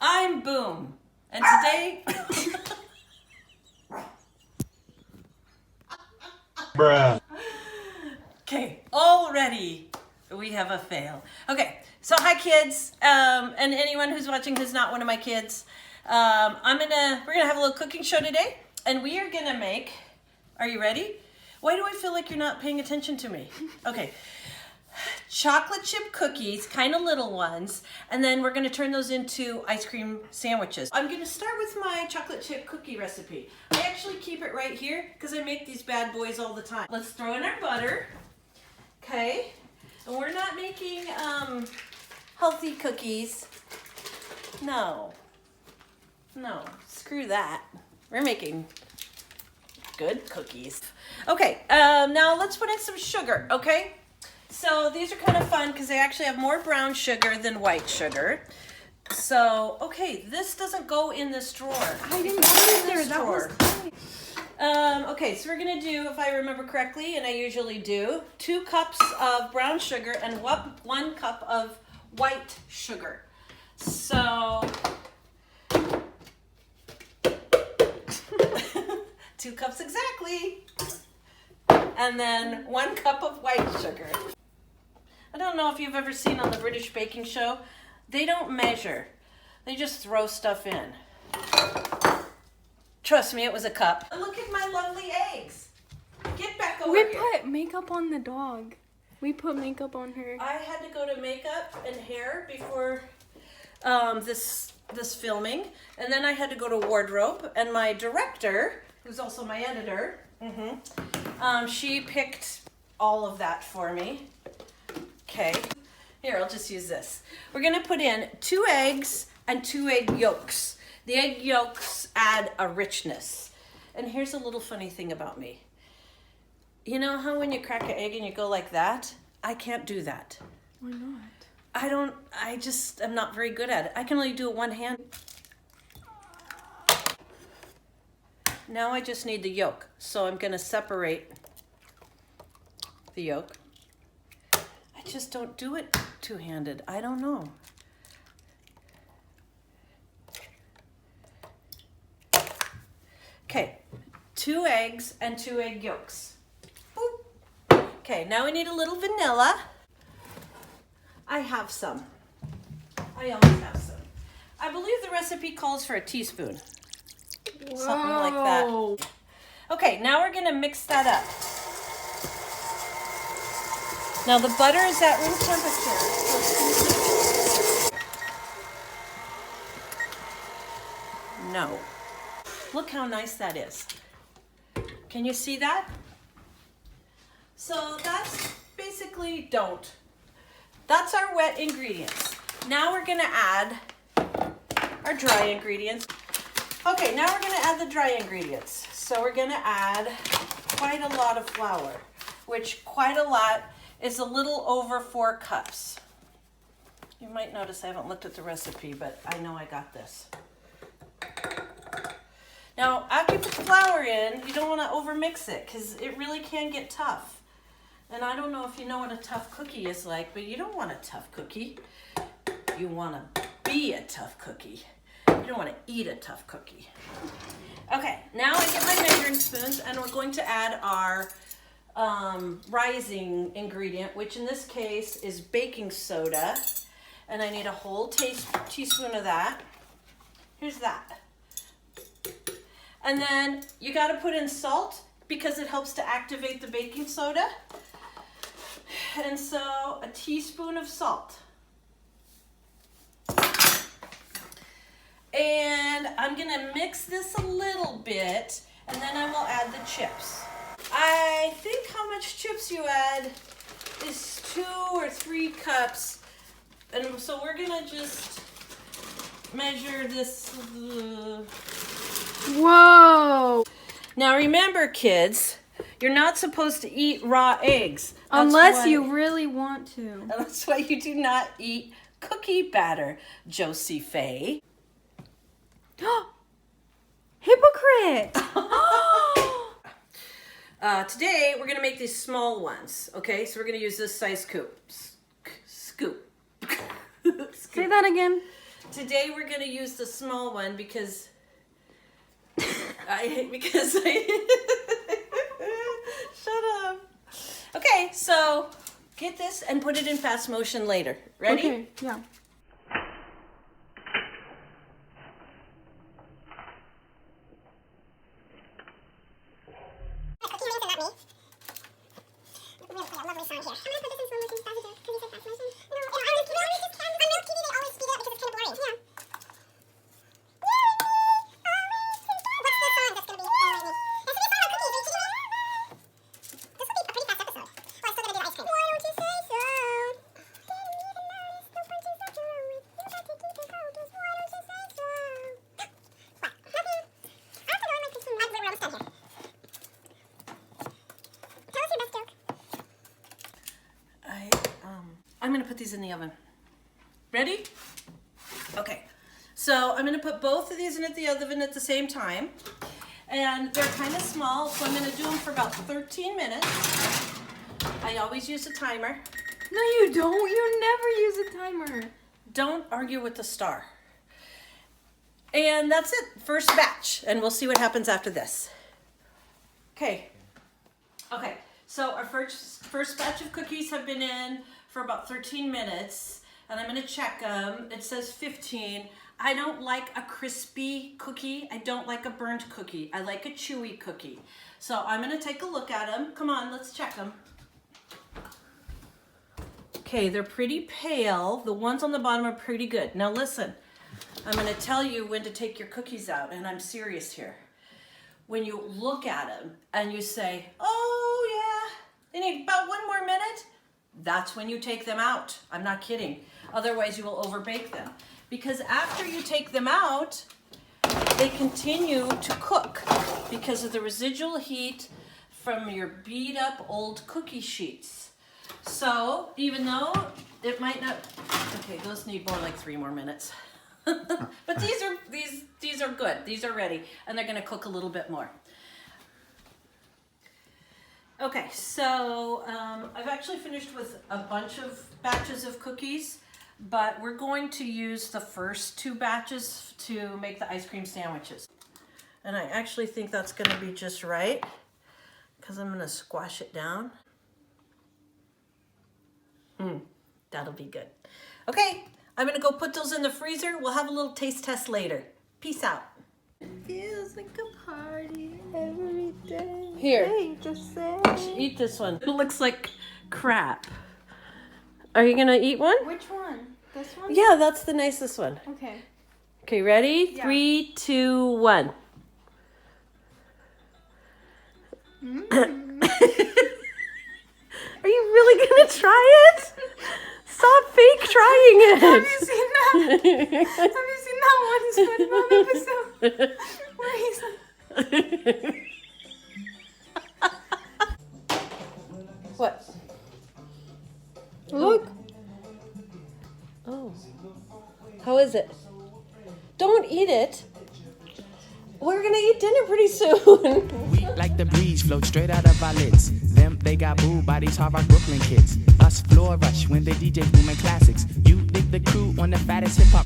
I'm Boom, and today... Bruh. Okay, already we have a fail. Okay, so hi kids, and anyone who's watching who's not one of my kids. We're gonna have a little cooking show today, and we are gonna make, are you ready? Why do I feel like you're not paying attention to me? Okay, chocolate chip cookies, kind of little ones, and then we're gonna turn those into ice cream sandwiches. I'm gonna start with my chocolate chip cookie recipe. I actually keep it right here because I make these bad boys all the time. Let's throw in our butter, okay? And we're not making healthy cookies. No, screw that. We're making good cookies. Okay, now let's put in some sugar, okay? So these are kind of fun because they actually have more brown sugar than white sugar. So, okay, this doesn't go in this drawer. I didn't put it there. That was okay, so we're gonna do, if I remember correctly, and I usually do, 2 cups of brown sugar and 1 cup of white sugar. So, 2 cups exactly. And then 1 cup of white sugar. I don't know if you've ever seen on the British baking show, they don't measure. They just throw stuff in. Trust me, it was a cup. Look at my lovely eggs. Get back over here. We put makeup on the dog. We put makeup on her. I had to go to makeup and hair before this filming, and then I had to go to wardrobe, and my director, who's also my editor, she picked all of that for me. Okay, here, I'll just use this. We're gonna put in 2 eggs and 2 egg yolks. The egg yolks add a richness. And here's a little funny thing about me. You know how when you crack an egg and you go like that? I can't do that. Why not? I just am not very good at it. I can only do it one hand. Now I just need the yolk. So I'm gonna separate the yolk. I just don't do it two-handed. I don't know. Okay, 2 eggs and 2 egg yolks. Boop. Okay, now we need a little vanilla. I have some. I always have some. I believe the recipe calls for a teaspoon. Something like that. Okay, now we're gonna mix that up. Now the butter is at room temperature. No. Look how nice that is. Can you see that? So that's basically That's our wet ingredients. Now we're gonna add our dry ingredients. Okay, now we're gonna add the dry ingredients. So we're gonna add quite a lot of flour, which quite a lot is a little over 4 cups. You might notice I haven't looked at the recipe, but I know I got this. Now, after you put the flour in, you don't want to overmix it because it really can get tough. And I don't know if you know what a tough cookie is like, but you don't want a tough cookie. You want to be a tough cookie. You don't want to eat a tough cookie. Okay, now I get my measuring spoons and we're going to add our rising ingredient, which in this case is baking soda. And I need a whole teaspoon of that. Here's that. And then you got to put in salt because it helps to activate the baking soda. And so a teaspoon of salt. And I'm going to mix this a little bit and then I will add the chips. I think how much chips you add is 2 or 3 cups. And so we're going to just measure this. Whoa! Now remember, kids, you're not supposed to eat raw eggs. Unless you really want to. And that's why you do not eat cookie batter, Josie Faye. Hypocrite! Today, we're going to make these small ones, okay? So we're going to use this size scoop. Say that again. today we're gonna use the small one because shut up. Okay, so get this and put it in fast motion later. Ready? Okay, yeah. I'm gonna put these in the oven. Ready? Okay, so I'm gonna put both of these in the oven at the same time. And they're kind of small, so I'm gonna do them for about 13 minutes. I always use a timer. No, you don't. You never use a timer. Don't argue with the star. And that's it, first batch. And we'll see what happens after this. Okay, so our first batch of cookies have been in for about 13 minutes, and I'm gonna check them. It says 15. I don't like a crispy cookie. I don't like a burnt cookie. I like a chewy cookie. So I'm gonna take a look at them. Come on, let's check them. Okay, they're pretty pale. The ones on the bottom are pretty good. Now listen, I'm gonna tell you when to take your cookies out, and I'm serious here. When you look at them and you say, oh yeah, they need about 1 more minute, that's when you take them out. I'm not kidding. Otherwise you will overbake them. Because after you take them out, they continue to cook because of the residual heat from your beat up old cookie sheets. So even though it might not, okay, those need more like 3 more minutes. But these are good. These are ready, and they're gonna cook a little bit more. Okay, so I've actually finished with a bunch of batches of cookies, but we're going to use the first 2 batches to make the ice cream sandwiches. And I actually think that's gonna be just right, because I'm gonna squash it down. That'll be good. Okay, I'm gonna go put those in the freezer. We'll have a little taste test later. Peace out. Feels like a party every day. Here. Hey, just say. Eat this one. It looks like crap. Are you gonna eat one? Which one? This one? Yeah, that's the nicest one. Okay. Okay, ready? Yeah. 3, 2, 1. Are you really gonna try it? Stop fake trying it. Have you seen that? Have you seen that one SpongeBob episode where he's like, What? look. Oh. How is it? Don't eat it. We're gonna eat dinner pretty soon. We like the breeze, float straight out of our lids. Them, they got booed by these hard rock Brooklyn kids. Us floor rush when they DJ booming classics. You dig the crew on the fattest hip hop.